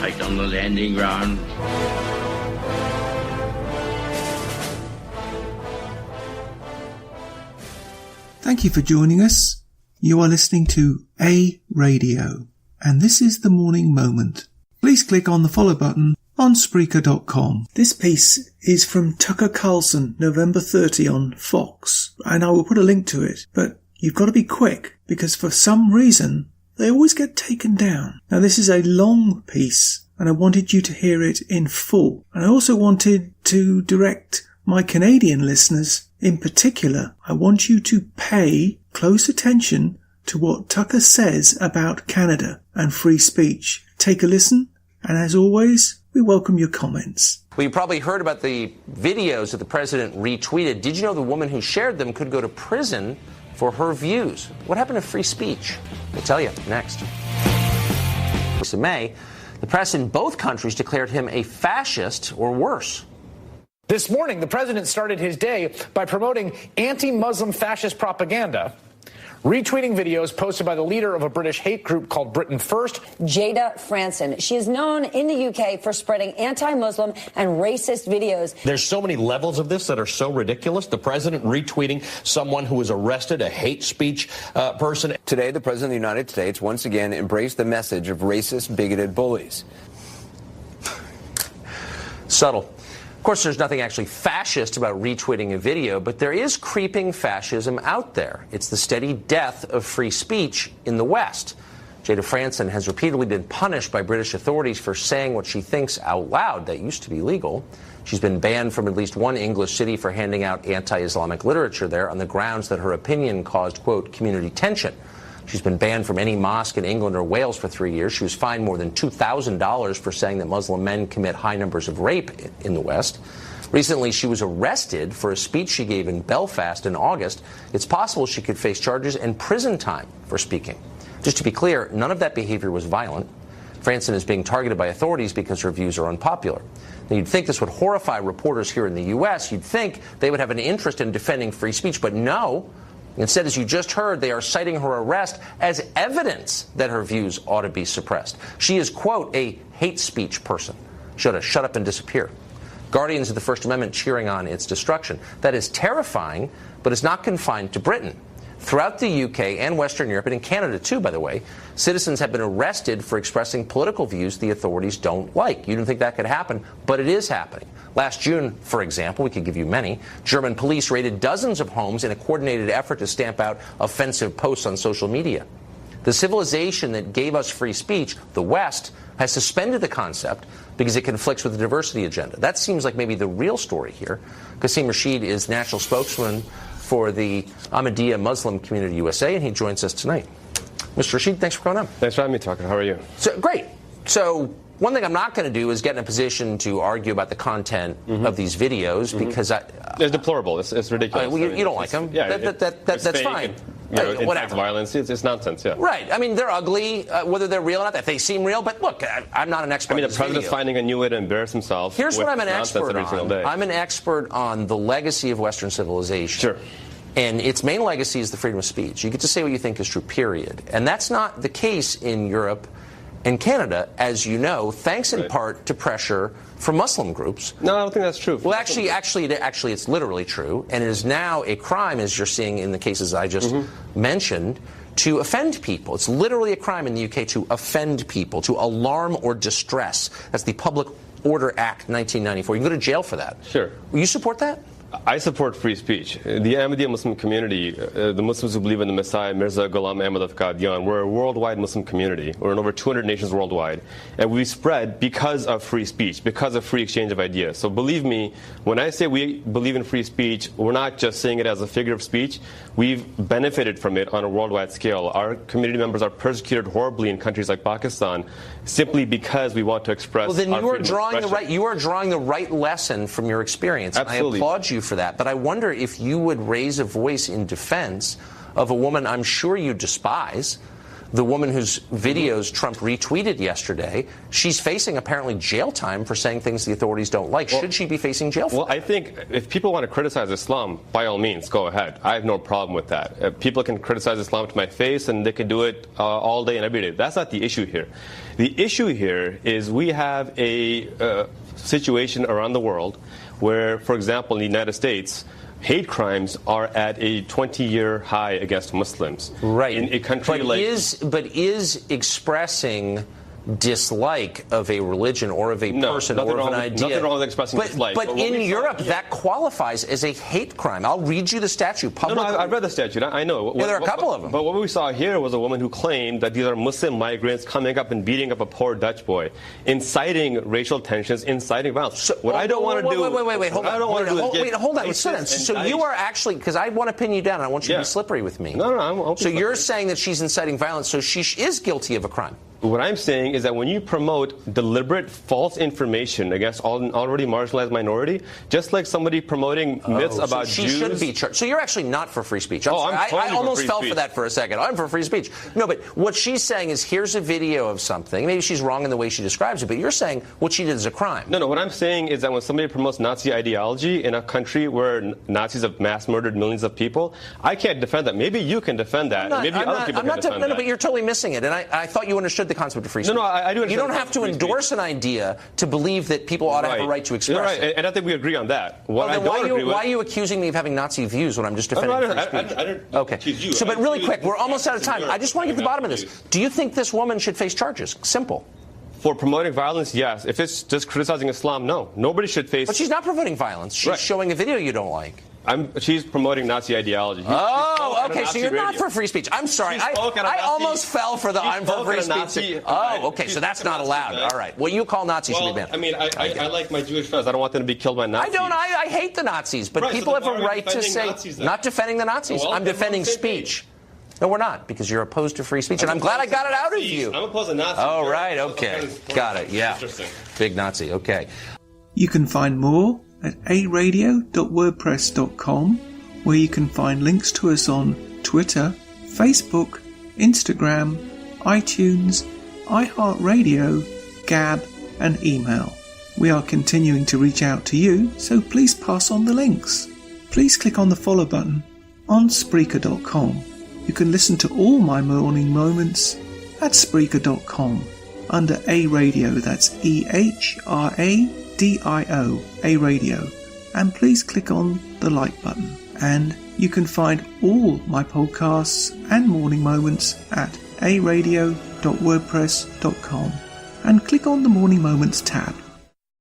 tight on the landing ground. Thank you for joining us. You are listening to A Radio, and this is The Morning Moment. Please click on the follow button on Spreaker.com. This piece is from Tucker Carlson, November 30 on Fox, and I will put a link to it, but you've got to be quick, because for some reason, they always get taken down. Now, this is a long piece, and I wanted you to hear it in full. And I also wanted to direct my Canadian listeners, in particular, I want you to pay close attention to what Tucker says about Canada and free speech. Take a listen, and as always, we welcome your comments. Well, you probably heard about the videos that the president retweeted. Did you know the woman who shared them could go to prison for her views? What happened to free speech? We'll tell you next. In May, the press in both countries declared him a fascist or worse. This morning, the president started his day by promoting anti-Muslim fascist propaganda, retweeting videos posted by the leader of a British hate group called Britain First. Jada Franson. She is known in the UK for spreading anti-Muslim and racist videos. There's so many levels of this that are so ridiculous. The president retweeting someone who was arrested, a hate speech person. Today, the president of the United States once again embraced the message of racist, bigoted bullies. Subtle. Of course, there's nothing actually fascist about retweeting a video, but there is creeping fascism out there. It's the steady death of free speech in the West. Jada Franson has repeatedly been punished by British authorities for saying what she thinks out loud. That used to be legal. She's been banned from at least one English city for handing out anti-Islamic literature there on the grounds that her opinion caused, quote, community tension. She's been banned from any mosque in England or Wales for 3 years. She was fined more than $2,000 for saying that Muslim men commit high numbers of rape in the West. Recently, she was arrested for a speech she gave in Belfast in August. It's possible she could face charges and prison time for speaking. Just to be clear, none of that behavior was violent. Franson is being targeted by authorities because her views are unpopular. Now, you'd think this would horrify reporters here in the U.S. You'd think they would have an interest in defending free speech, but no. Instead, as you just heard, they are citing her arrest as evidence that her views ought to be suppressed. She is, quote, a hate speech person. She ought to shut up and disappear. Guardians of the First Amendment cheering on its destruction. That is terrifying, but it's not confined to Britain. Throughout the UK and Western Europe, and in Canada too, by the way, citizens have been arrested for expressing political views the authorities don't like. You didn't think that could happen, but it is happening. Last June, for example, we could give you many, German police raided dozens of homes in a coordinated effort to stamp out offensive posts on social media. The civilization that gave us free speech, the West, has suspended the concept because it conflicts with the diversity agenda. That seems like maybe the real story here. Qasim Rashid is national spokesman for the Ahmadiyya Muslim Community USA, and he joins us tonight. Mr. Rashid, thanks for coming on. Thanks for having me, Tucker. How are you? So, great. So one thing I'm not going to do is get in a position to argue about the content of these videos because it's deplorable. It's ridiculous. You don't like them. Yeah, that's fine. Whatever. Violence. It's nonsense. Yeah. Right. I mean, they're ugly, whether they're real or not. If they seem real, but look, I'm not an expert. I mean, the president's finding a new way to embarrass himself. Here's what I'm an expert on. I'm an expert on the legacy of Western civilization. Sure. And its main legacy is the freedom of speech. You get to say what you think is true, period. And that's not the case in Europe and Canada, as you know, thanks in part to pressure from Muslim groups. No, I don't think that's true. Well, actually, it's literally true. And it is now a crime, as you're seeing in the cases I just mentioned, to offend people. It's literally a crime in the UK to offend people, to alarm or distress. That's the Public Order Act 1994. You can go to jail for that. Sure. Will you support that? I support free speech. The Ahmadiyya Muslim community, the Muslims who believe in the Messiah, Mirza Ghulam Ahmad of Qadian, we're a worldwide Muslim community. We're in over 200 nations worldwide. And we spread because of free speech, because of free exchange of ideas. So believe me, when I say we believe in free speech, we're not just saying it as a figure of speech. We've benefited from it on a worldwide scale. Our community members are persecuted horribly in countries like Pakistan simply because we want to express. Well, then you are drawing the right lesson from your experience. Absolutely. I applaud you for that. But I wonder if you would raise a voice in defense of a woman I'm sure you despise, the woman whose videos Trump retweeted yesterday, she's facing apparently jail time for saying things the authorities don't like. Should she be facing jail for Well, I think if people want to criticize Islam, by all means, go ahead. I have no problem with that. People can criticize Islam to my face, and they can do it all day and every day. That's not the issue here. The issue here is we have a situation around the world where, for example, in the United States, hate crimes are at a 20-year high against Muslims. Right. In a country But is expressing dislike of a religion or of a person or of an idea. Nothing wrong with expressing dislike. But in Europe, that qualifies as a hate crime. I'll read you the statute publicly. No, I've read the statute. I know. Yeah, there are a couple of them. But what we saw here was a woman who claimed that these are Muslim migrants coming up and beating up a poor Dutch boy, inciting racial tensions, inciting violence. So, what I don't want to do... Wait, hold on. So you are actually... Because I want to pin you down. I want you to be slippery with me. No, So you're saying that she's inciting violence, so she is guilty of a crime. What I'm saying is that when you promote deliberate false information against an already marginalized minority, just like somebody promoting myths about she Jews... She should be charged. So you're actually not for free speech. I'm totally I almost for fell free for that for a second. I'm for free speech. No, but what she's saying is here's a video of something. Maybe she's wrong in the way she describes it, but you're saying what she did is a crime. No, what I'm saying is that when somebody promotes Nazi ideology in a country where Nazis have mass murdered millions of people, I can't defend that. Maybe you can defend that. Maybe other people can defend that. No, but you're totally missing it. And I thought you understood the concept of free speech. No, I do understand. You don't have to endorse an idea to believe that people ought to have a right to express it. And I think we agree on that. Why are you accusing me of having Nazi views when I'm just defending free speech? I don't okay. accuse you. So, but really quick, we're almost out of time. I just want to get to the bottom of this. Do you think this woman should face charges? Simple. For promoting violence, yes. If it's just criticizing Islam, no. Nobody should face... But she's not promoting violence. She's showing a video you don't like. She's promoting Nazi ideology. Okay, so you're not for free speech. I'm sorry. I almost fell for the I'm for free speech. Okay, so that's not allowed. All right. What you call Nazis should be banned. I mean, I like my Jewish friends. I don't want them to be killed by Nazis. I hate the Nazis, but people have a right to say... Not defending the Nazis. I'm defending speech. No, we're not, because you're opposed to free speech, and I'm glad I got it out of you. I'm opposed to Nazis. Oh, right, okay. Got it, yeah. Interesting. Big Nazi, okay. You can find more at aradio.wordpress.com, where you can find links to us on Twitter, Facebook, Instagram, iTunes, iHeartRadio, Gab, and email. We are continuing to reach out to you, so please pass on the links. Please click on the follow button on Spreaker.com. You can listen to all my morning moments at Spreaker.com under A Radio, that's EHRADIO, A Radio, and please click on the like button. And you can find all my podcasts and morning moments at aradio.wordpress.com and click on the Morning Moments tab.